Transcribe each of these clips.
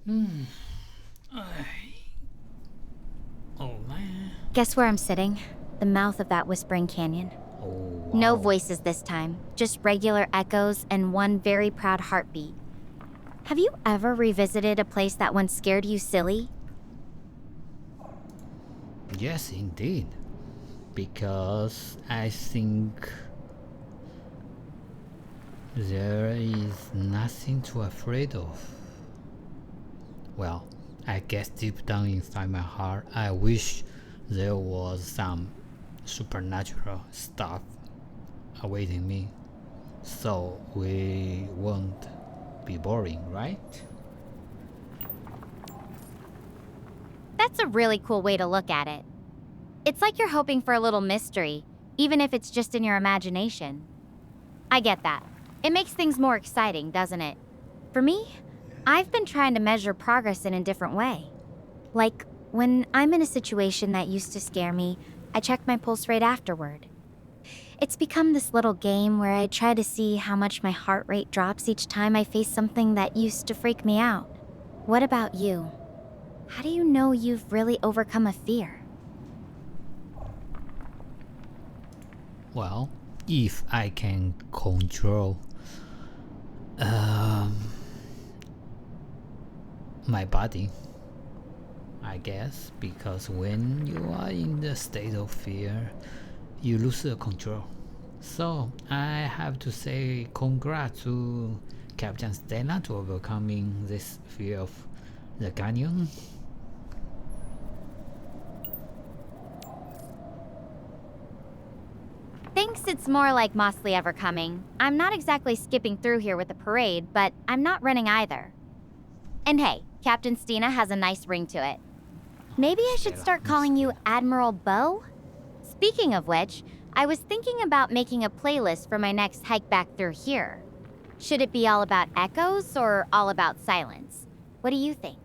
Oh man. Guess where I'm sitting? The mouth of that whispering canyon. Oh wow. No voices this time, just regular echoes and one very proud heartbeat. Have you ever revisited a place that once scared you silly? Yes, indeed. Because I think there is nothing to afraid of. Well, I guess deep down inside my heart, I wish there was some supernatural stuff awaiting me. So we won't be boring, right? That's a really cool way to look at it. It's like you're hoping for a little mystery, even if it's just in your imagination. I get that. It makes things more exciting, doesn't it? For me, I've been trying to measure progress in a different way. Like, when I'm in a situation that used to scare me, I check my pulse rate afterward. It's become this little game where I try to see how much my heart rate drops each time I face something that used to freak me out. What about you? How do you know you've really overcome a fear? Well, if I can control um, my body, I guess, because when you are in the state of fear, you lose the control. So I have to say congrats to Captain Stella to overcoming this fear of the canyon. Thinks it's more like Mosley Evercoming. I'm not exactly skipping through here with the parade, but I'm not running either. And hey, Captain Stina has a nice ring to it. Maybe I should start calling you Admiral Bo? Speaking of which, I was thinking about making a playlist for my next hike back through here. Should it be all about echoes or all about silence? What do you think?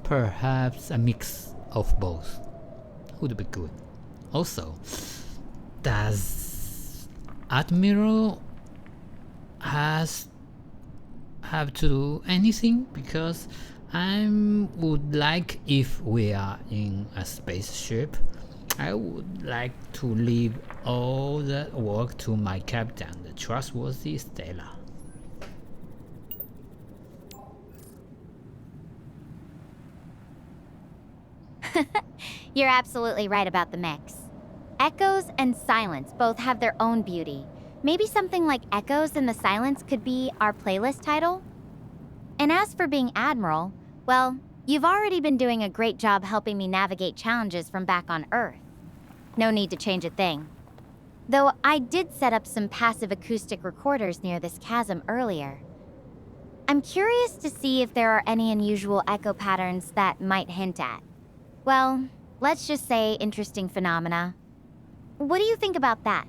Perhaps a mix of both would be good. Also, does Admiral has have to do anything? Because I would like, if we are in a spaceship, I would like to leave all the work to my captain, the trustworthy Stella. You're absolutely right about the mix. Echoes and silence both have their own beauty. Maybe something like Echoes and the Silence could be our playlist title? And as for being Admiral, well, you've already been doing a great job helping me navigate challenges from back on Earth. No need to change a thing. Though I did set up some passive acoustic recorders near this chasm earlier. I'm curious to see if there are any unusual echo patterns that might hint at, well, let's just say interesting phenomena. What do you think about that?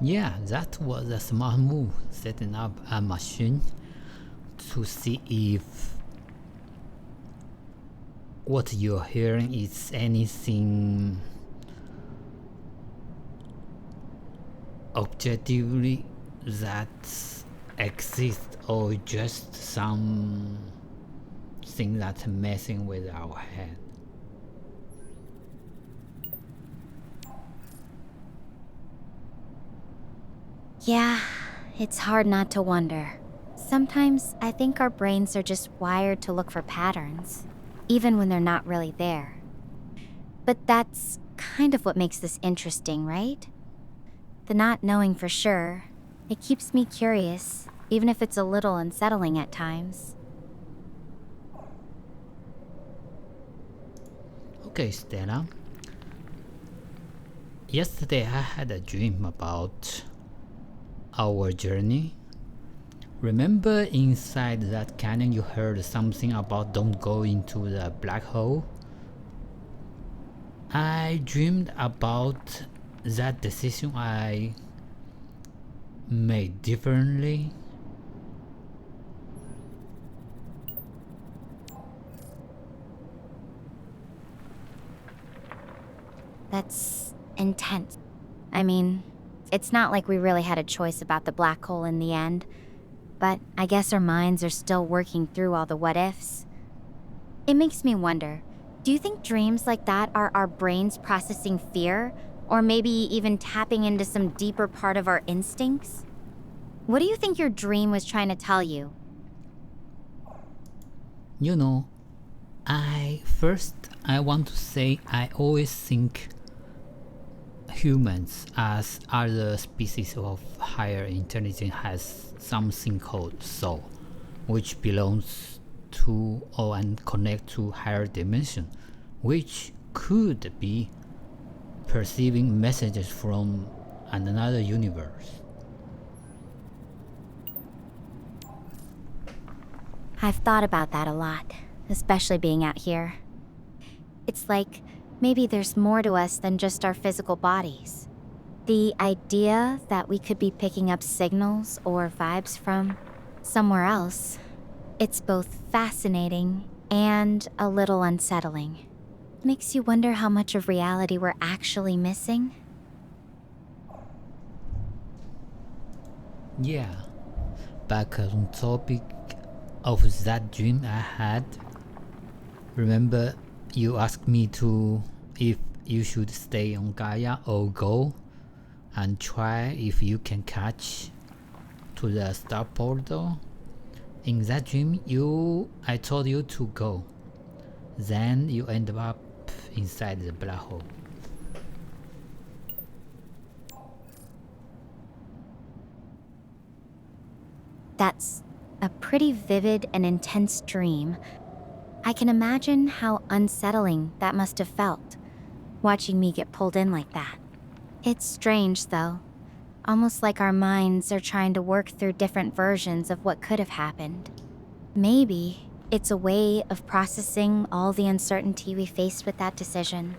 Yeah, that was a smart move, setting up a machine to see if what you're hearing is anything objectively that exists or just some thing that's messing with our head. Yeah, it's hard not to wonder. Sometimes I think our brains are just wired to look for patterns, even when they're not really there. But that's kind of what makes this interesting, right? The not knowing for sure. It keeps me curious, even if it's a little unsettling at times. Okay, Stella. Yesterday I had a dream about our journey. Remember inside that canyon you heard something about don't go into the black hole? I dreamed about that decision I made differently. That's intense. I mean, it's not like we really had a choice about the black hole in the end. But I guess our minds are still working through all the what ifs. It makes me wonder, do you think dreams like that are our brains processing fear? Or maybe even tapping into some deeper part of our instincts? What do you think your dream was trying to tell you? You know, I want to say I always think humans as other species of higher intelligence has something called soul, which belongs to or and connect to higher dimension, which could be perceiving messages from another universe. I've thought about that a lot, especially being out here. It's like maybe there's more to us than just our physical bodies. The idea that we could be picking up signals or vibes from somewhere else, it's both fascinating and a little unsettling. Makes you wonder how much of reality we're actually missing. Yeah, back on topic of that dream I had. Remember, you asked me to if you should stay on Gaia or go and try if you can catch to the star portal. In that dream, I told you to go. Then you end up inside the black hole. That's a pretty vivid and intense dream. I can imagine how unsettling that must have felt, watching me get pulled in like that. It's strange, though. Almost like our minds are trying to work through different versions of what could have happened. Maybe it's a way of processing all the uncertainty we faced with that decision.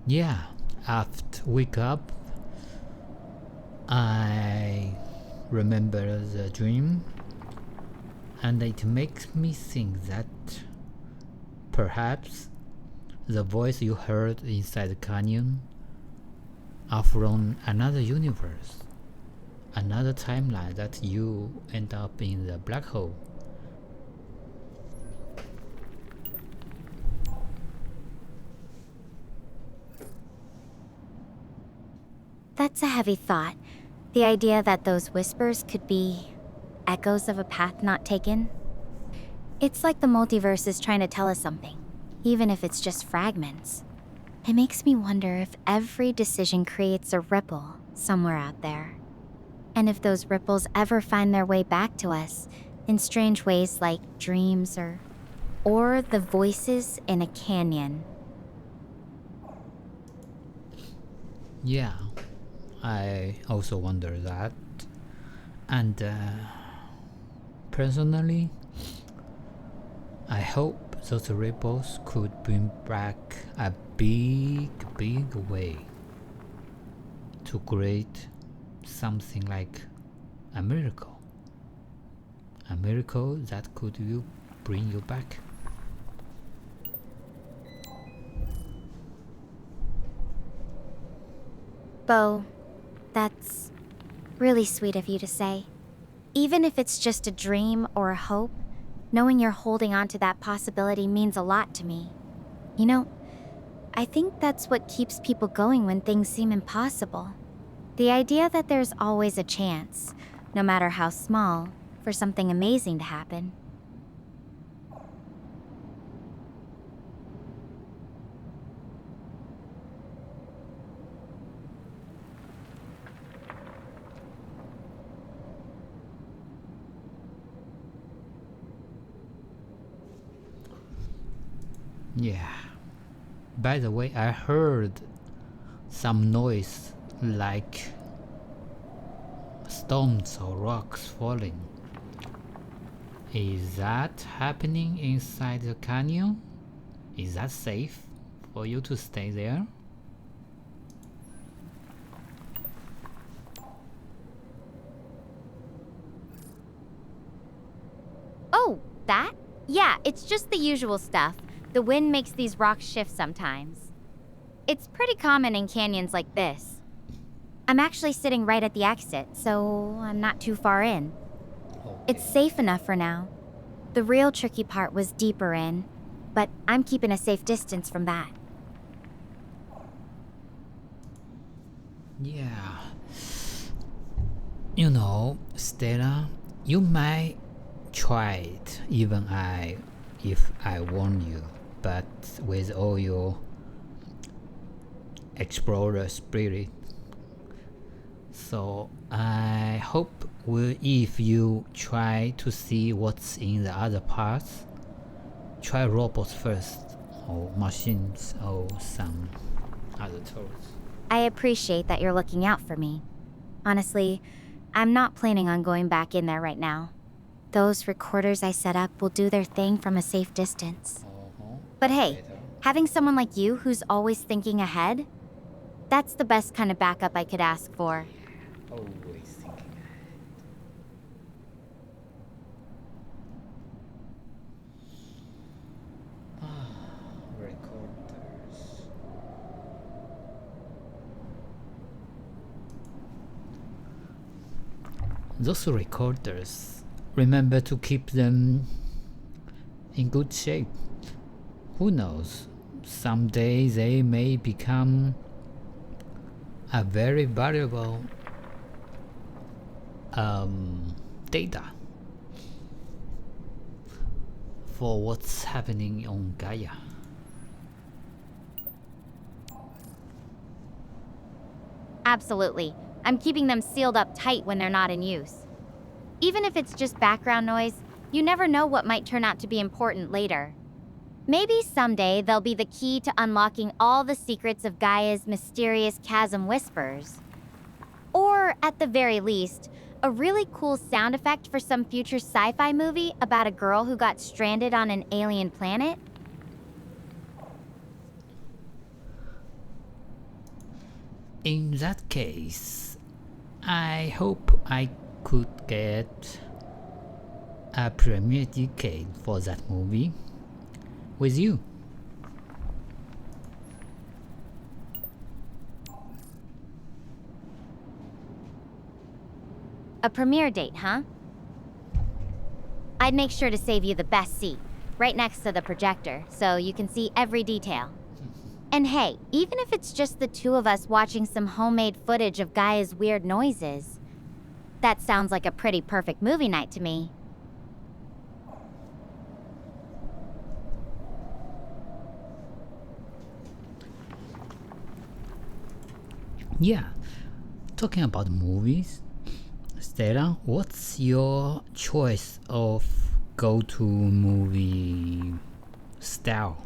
Yeah, after wake up, I remember the dream, and it makes me think that perhaps the voice you heard inside the canyon are from another universe, another timeline that you end up in the black hole. That's a heavy thought. The idea that those whispers could be echoes of a path not taken. It's like the multiverse is trying to tell us something, even if it's just fragments. It makes me wonder if every decision creates a ripple somewhere out there. And if those ripples ever find their way back to us in strange ways like dreams or the voices in a canyon. Yeah, I also wonder that. And personally, I hope those ripples could bring back a big way to create something like a miracle. A miracle that could bring you back. Bo, that's really sweet of you to say. Even if it's just a dream or a hope, knowing you're holding on to that possibility means a lot to me. You know, I think that's what keeps people going when things seem impossible. The idea that there's always a chance, no matter how small, for something amazing to happen. Yeah. By the way, I heard some noise like stones or rocks falling. Is that happening inside the canyon? Is that safe for you to stay there? That? Yeah, it's just the usual stuff. The wind makes these rocks shift sometimes. It's pretty common in canyons like this. I'm actually sitting right at the exit, so I'm not too far in. It's safe enough for now. The real tricky part was deeper in, but I'm keeping a safe distance from that. Yeah. You know, Stella, you might try it if I warn you, but with all your explorer spirit. So I hope if you try to see what's in the other parts, try robots first, or machines, or some other tools. I appreciate that you're looking out for me. Honestly, I'm not planning on going back in there right now. Those recorders I set up will do their thing from a safe distance. But hey, having someone like you who's always thinking ahead, that's the best kind of backup I could ask for. Always thinking ahead. Recorders. Those recorders, remember to keep them in good shape. Who knows? Someday they may become a very valuable data for what's happening on Gaia. Absolutely. I'm keeping them sealed up tight when they're not in use. Even if it's just background noise, you never know what might turn out to be important later. Maybe someday they'll be the key to unlocking all the secrets of Gaia's mysterious chasm whispers. Or, at the very least, a really cool sound effect for some future sci-fi movie about a girl who got stranded on an alien planet. In that case, I hope I could get a premiere ticket for that movie with you. A premiere date, huh? I'd make sure to save you the best seat, right next to the projector, so you can see every detail. And hey, even if it's just the two of us watching some homemade footage of Gaia's weird noises, that sounds like a pretty perfect movie night to me. Yeah, talking about movies, Stella, what's your choice of go-to movie style?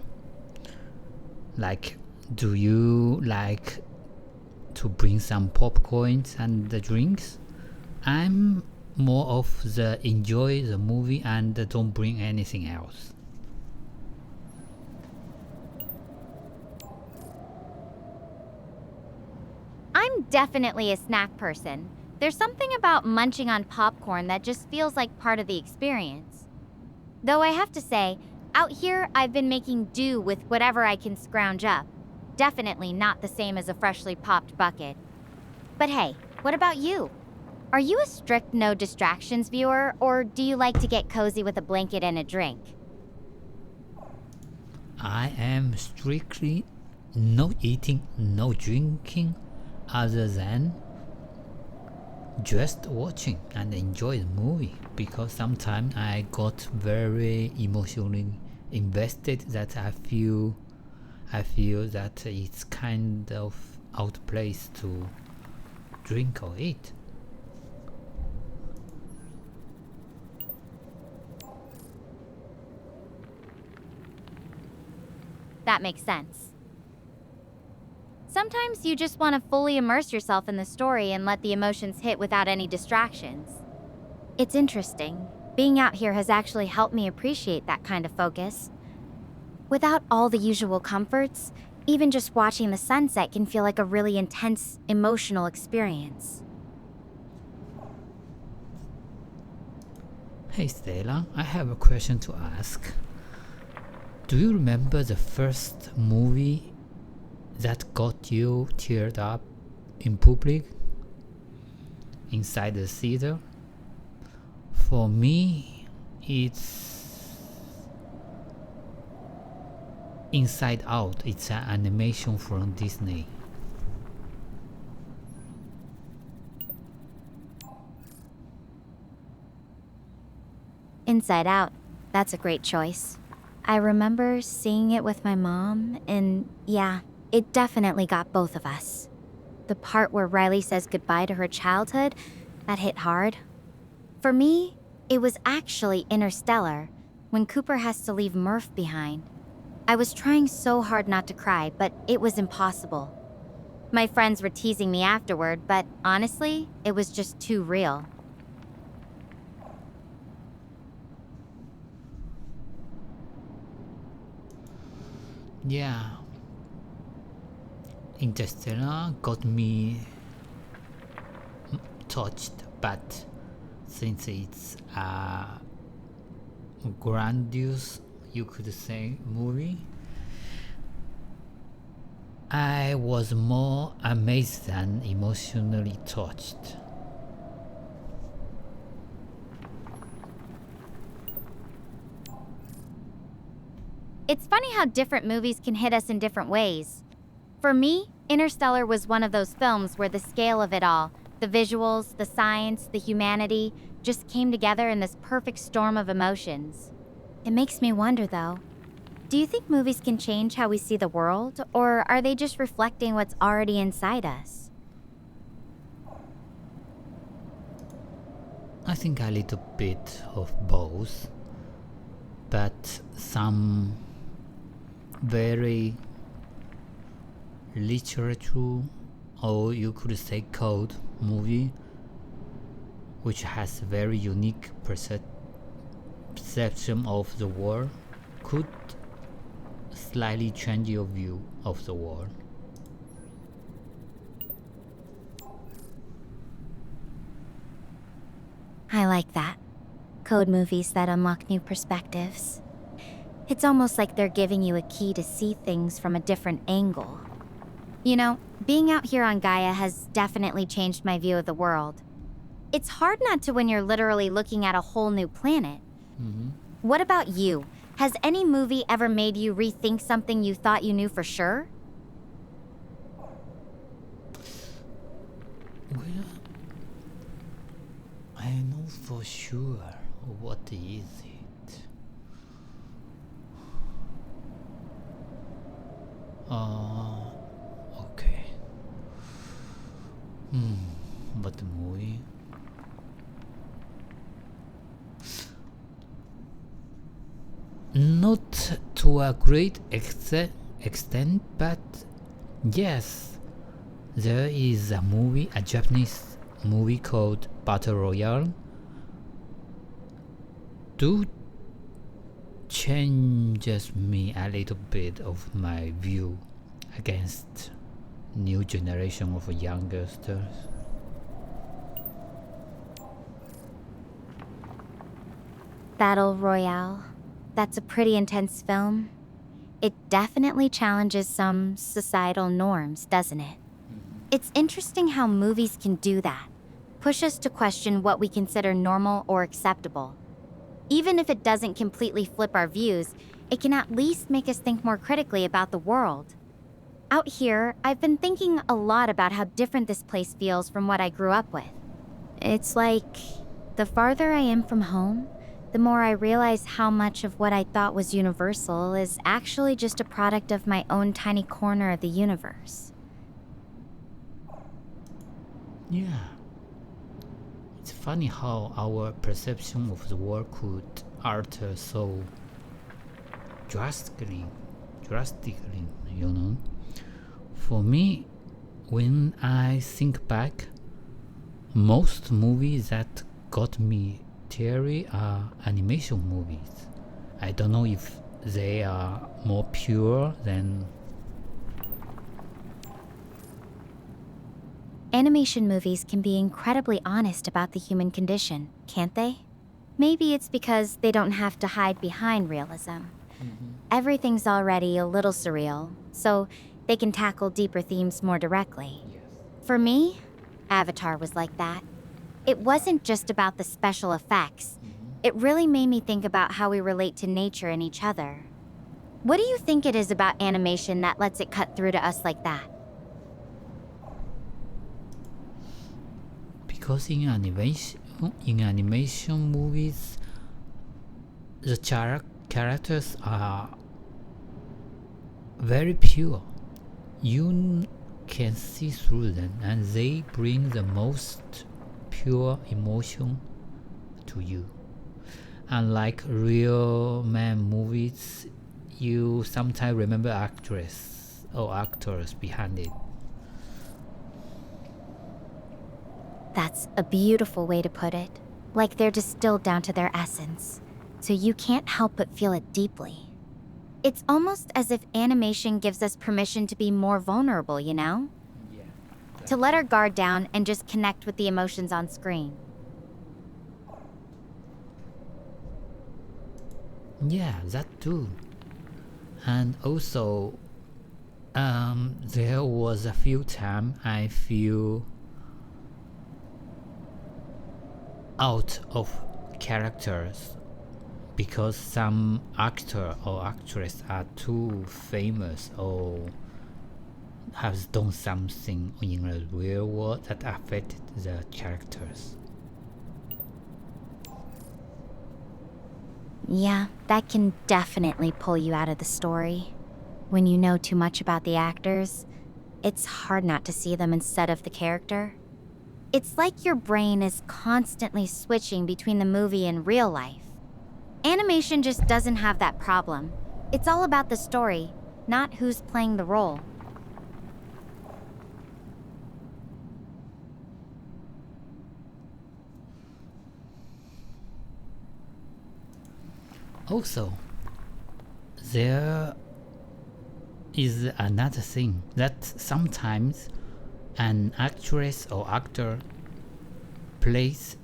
Like, do you like to bring some popcorns and the drinks? I'm more of the enjoy the movie and don't bring anything else. I'm definitely a snack person. There's something about munching on popcorn that just feels like part of the experience. Though I have to say, out here I've been making do with whatever I can scrounge up. Definitely not the same as a freshly popped bucket. But hey, what about you? Are you a strict no distractions viewer, or do you like to get cozy with a blanket and a drink? I am strictly no eating, no drinking, other than just watching and enjoy the movie, because sometimes I got very emotionally invested that I feel that it's kind of out of place to drink or eat. That makes sense. Sometimes you just want to fully immerse yourself in the story and let the emotions hit without any distractions. It's interesting. Being out here has actually helped me appreciate that kind of focus. Without all the usual comforts, even just watching the sunset can feel like a really intense, emotional experience. Hey Stella, I have a question to ask. Do you remember the first movie that got you teared up in public? Inside the theater? For me, it's Inside Out. It's an animation from Disney. Inside Out. That's a great choice. I remember seeing it with my mom, and yeah, it definitely got both of us. The part where Riley says goodbye to her childhood, that hit hard. For me, it was actually Interstellar, when Cooper has to leave Murph behind. I was trying so hard not to cry, but it was impossible. My friends were teasing me afterward, but honestly, it was just too real. Yeah. Interstellar got me touched, but since it's a grandiose, you could say, movie, I was more amazed than emotionally touched. It's funny how different movies can hit us in different ways. For me, Interstellar was one of those films where the scale of it all, the visuals, the science, the humanity, just came together in this perfect storm of emotions. It makes me wonder, though, do you think movies can change how we see the world, or are they just reflecting what's already inside us? I think a little bit of both, but some very literature, or you could say code movie, which has very unique perception of the world, could slightly change your view of the world. I like that. Code movies that unlock new perspectives. It's almost like they're giving you a key to see things from a different angle. You know, being out here on Gaia has definitely changed my view of the world. It's hard not to when you're literally looking at a whole new planet. What about you? Has any movie ever made you rethink something you thought you knew for sure? Well, I know for sure what is it. Okay. What movie? Not to a great extent, but yes, there is a Japanese movie called Battle Royale. Do changes me a little bit of my view against new generation of youngsters. Battle Royale. That's a pretty intense film. It definitely challenges some societal norms, doesn't it? It's interesting how movies can do that. Push us to question what we consider normal or acceptable. Even if it doesn't completely flip our views, it can at least make us think more critically about the world. Out here, I've been thinking a lot about how different this place feels from what I grew up with. It's like, the farther I am from home, the more I realize how much of what I thought was universal is actually just a product of my own tiny corner of the universe. Yeah. It's funny how our perception of the world could alter so drastically, you know. For me, when I think back, most movies that got me teary are animation movies. I don't know if they are more pure than... Animation movies can be incredibly honest about the human condition, can't they? Maybe it's because they don't have to hide behind realism. Everything's already a little surreal, so they can tackle deeper themes more directly. Yes. For me, Avatar was like that. It wasn't just about the special effects. It really made me think about how we relate to nature and each other. What do you think it is about animation that lets it cut through to us like that? Because in animation movies, the characters are very pure. You can see through them, and they bring the most pure emotion to you. Unlike real man movies, you sometimes remember actress or actors behind it. That's a beautiful way to put it. Like they're distilled down to their essence, so you can't help but feel it deeply. It's almost as if animation gives us permission to be more vulnerable, you know? Yeah. To let our guard down and just connect with the emotions on screen. Yeah, that too. And also, there was a few times I feel out of characters because some actor or actress are too famous or has done something in the real world that affected the characters. Yeah, that can definitely pull you out of the story. When you know too much about the actors, it's hard not to see them instead of the character. It's like your brain is constantly switching between the movie and real life. Animation just doesn't have that problem. It's all about the story, not who's playing the role. Also, there is another thing that sometimes an actress or actor plays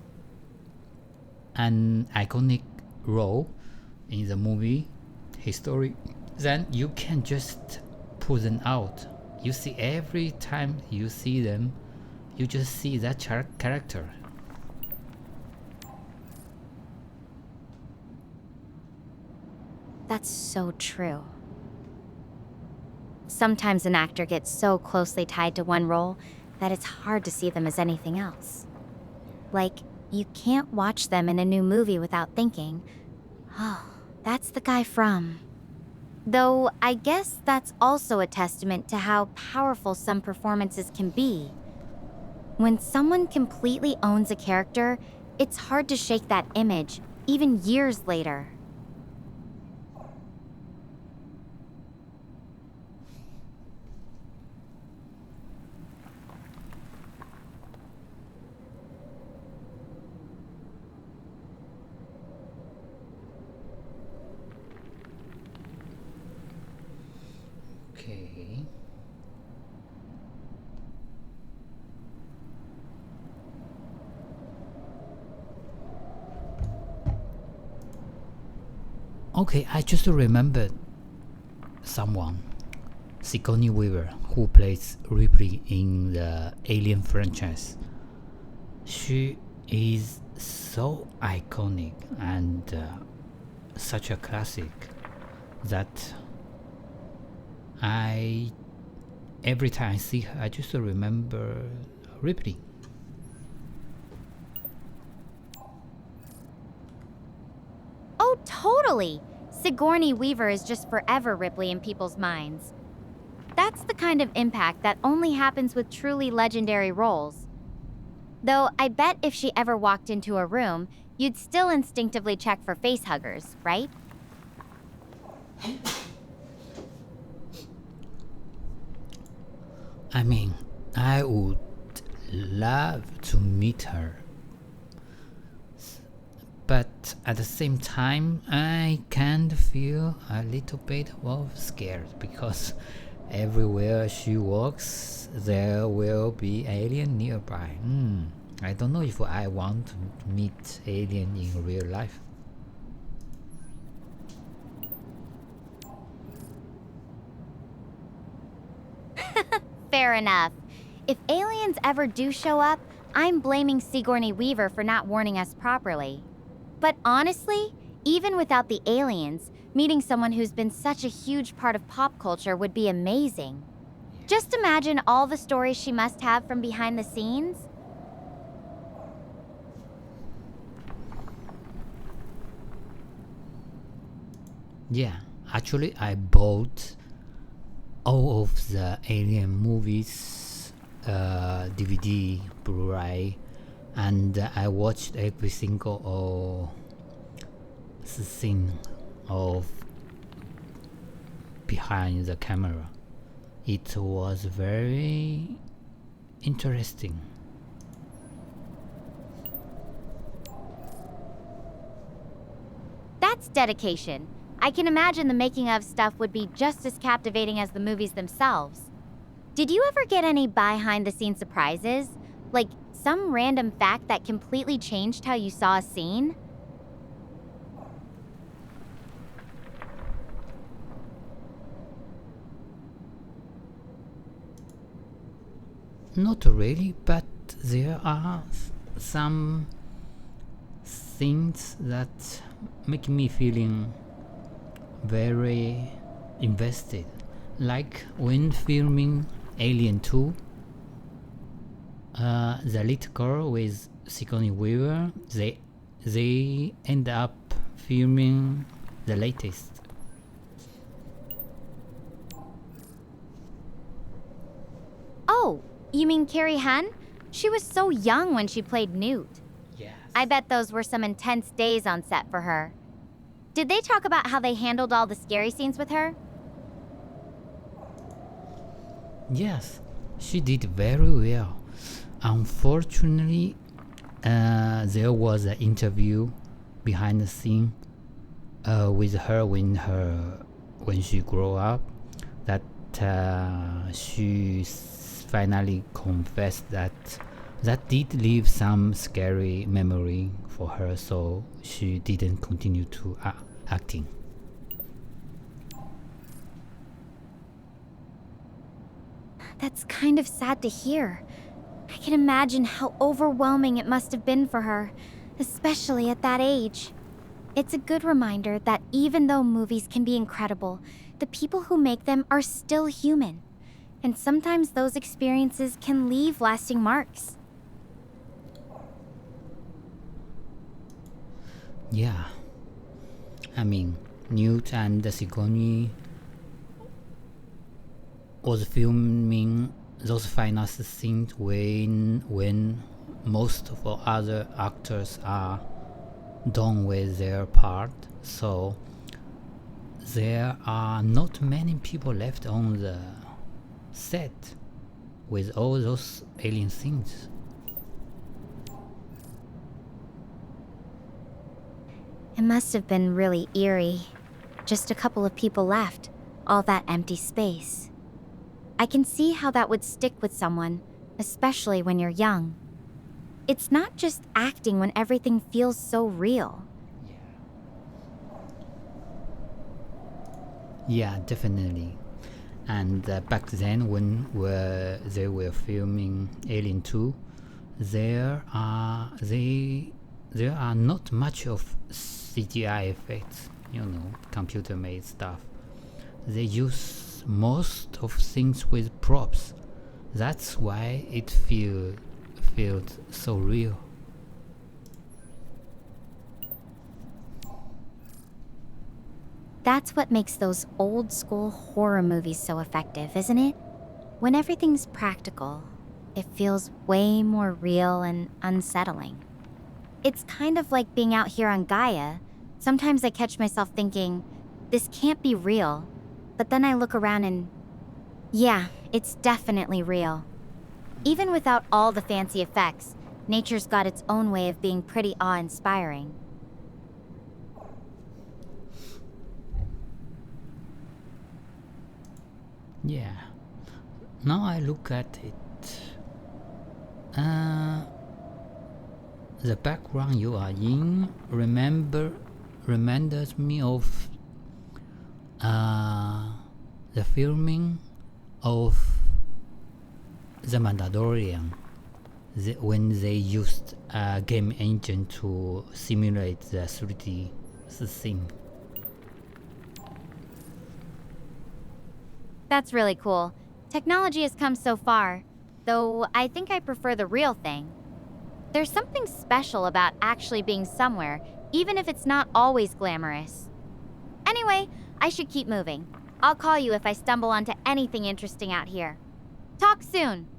an iconic role in the movie history, then you can just pull them out. You see, every time you see them, you just see that character. That's so true. Sometimes an actor gets so closely tied to one role that it's hard to see them as anything else. Like, you can't watch them in a new movie without thinking, oh, that's the guy from... Though, I guess that's also a testament to how powerful some performances can be. When someone completely owns a character, it's hard to shake that image, even years later. Okay. Okay, I just remembered someone, Sigourney Weaver, who plays Ripley in the Alien franchise. She is so iconic and such a classic that every time I see her, I just remember Ripley. Oh, totally! Sigourney Weaver is just forever Ripley in people's minds. That's the kind of impact that only happens with truly legendary roles. Though I bet if she ever walked into a room, you'd still instinctively check for face huggers, right? I mean, I would love to meet her. But at the same time, I can feel a little bit of scared because everywhere she walks, there will be alien nearby. I don't know if I want to meet alien in real life. Fair enough. If aliens ever do show up, I'm blaming Sigourney Weaver for not warning us properly. But honestly, even without the aliens, meeting someone who's been such a huge part of pop culture would be amazing. Just imagine all the stories she must have from behind the scenes. Yeah, actually, I bought all of the Alien movies, DVD, Blu-ray, and I watched every single scene of behind the camera. It was very interesting. That's dedication. I can imagine the making of stuff would be just as captivating as the movies themselves. Did you ever get any behind the scenes surprises? Like some random fact that completely changed how you saw a scene? Not really, but there are some things that make me feeling very invested. Like when filming Alien 2, the little girl with Sigourney Weaver, they end up filming the latest. Oh, you mean Carrie Henn? She was so young when she played Newt. Yes. I bet those were some intense days on set for her. Did they talk about how they handled all the scary scenes with her? Yes, she did very well. Unfortunately, there was an interview behind the scene with her when she grew up that she finally confessed that did leave some scary memory for her, so she didn't continue to acting. That's kind of sad to hear. I can imagine how overwhelming it must have been for her, especially at that age. It's a good reminder that even though movies can be incredible, the people who make them are still human. And sometimes those experiences can leave lasting marks. Yeah, I mean, Newt and Sigourney was filming those final scenes when most of the other actors are done with their part, so there are not many people left on the set with all those alien scenes. It must have been really eerie. Just a couple of people left, all that empty space. I can see how that would stick with someone, especially when you're young. It's not just acting when everything feels so real. Yeah, definitely. And back then, when they were filming Alien 2, there are not much of CGI effects, computer-made stuff. They use most of things with props. That's why it felt so real. That's what makes those old school horror movies so effective, isn't it? When everything's practical, it feels way more real and unsettling. It's kind of like being out here on Gaia. Sometimes I catch myself thinking, this can't be real. But then I look around and, yeah, it's definitely real. Even without all the fancy effects, nature's got its own way of being pretty awe-inspiring. Yeah. Now I look at it. The background you are in reminds me of the filming of The Mandalorian, when they used a game engine to simulate the 3D scene. That's really cool. Technology has come so far, though I think I prefer the real thing. There's something special about actually being somewhere, even if it's not always glamorous. Anyway, I should keep moving. I'll call you if I stumble onto anything interesting out here. Talk soon!